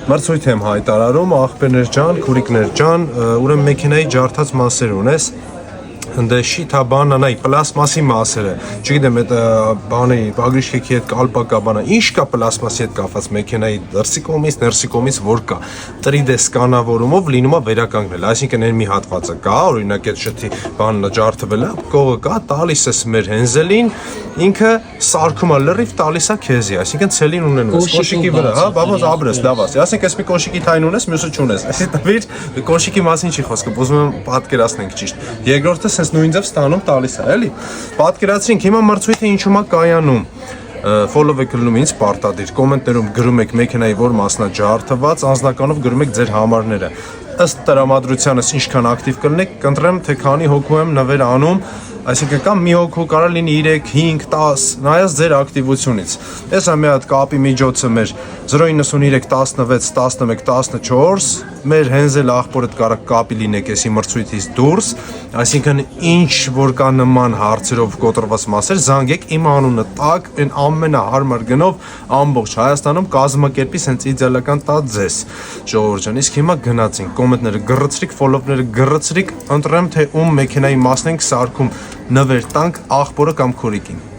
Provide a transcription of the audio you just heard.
Մրցույթ եմ հայտարարում, աղբերներ ջան, քուրիկներ ջան, ուրեմն մեքենայի ջարդած մասեր ունես, ընդ շիթա բանանայ պլաստմասի մասերը, չգիտեմ այդ բանի բագրիշկի հետ կալպակա բանը, ինչ կա պլաստմասի հետ կապված մեքենայի դրսի կողմից, ներսի կողմից որ կա 3D սկանավորումով լինում է վերականգնել, այսինքն այն մի հատվածը կա, օրինակ այդ շթի բանը ջարդվել է, կողը կա, տալիս ես մեր հենզելին, ինքը սարքում է լրիվ տալիս է քեզի, այսինքն ցելին ունենում ես կոշիկի վրա, հա, բաբոս աբրես լավաս, ասենք ես մի կոշիկի թայն ունես, մյուսը չունես, այսինքն կոշիկի մասին չի խոսքը, ուզում եմ պատկերացնենք ճիշտ։ Երկրորդը sense նույն ձև ստանում տալիս է, էլի։ Պատկերացրինք, հիմա մրցույթը ինչու՞մ է կայանում։ Follow-եք լնում ինձ պարտադիր, կոմենտներում գրում եք մեքենայի որ մասնա ջարդված, անձնականով գրում եք ձեր համարները։ Ըստ տրամադրությանս ինչքան ակտիվ կլինեք, կընտրեմ թե քանի հոգու եմ նվեր անում, այսինքն կամ մի հոգու կարող լինի 3, 5, 10, նայած ձեր ակտիվությունից։ Ես մի հատ կապի միջոցը մեր 093 16 11 14, մեր հենզել աղբորդ կարող կապի լինեք էսի մրցույթից դուրս, այսինքն ինչ որ կա նման հարցերով կոտրված մասեր, զանգեք իմ անունը տակ, այն ամենահարմար գնով ամբողջ Հայաստանում կազմակերպի հենց իդեալական տա ձեզ։ Ժողովուրդ ջան, իսկ հիմա գնացինք, կոմենտները գրծրիկ, ֆոլոուները գրծրիկ, ընտրեմ թե ում մեքենայի մասն ենք սարքում նվեր տանք աղբորը կամ քուրիկին։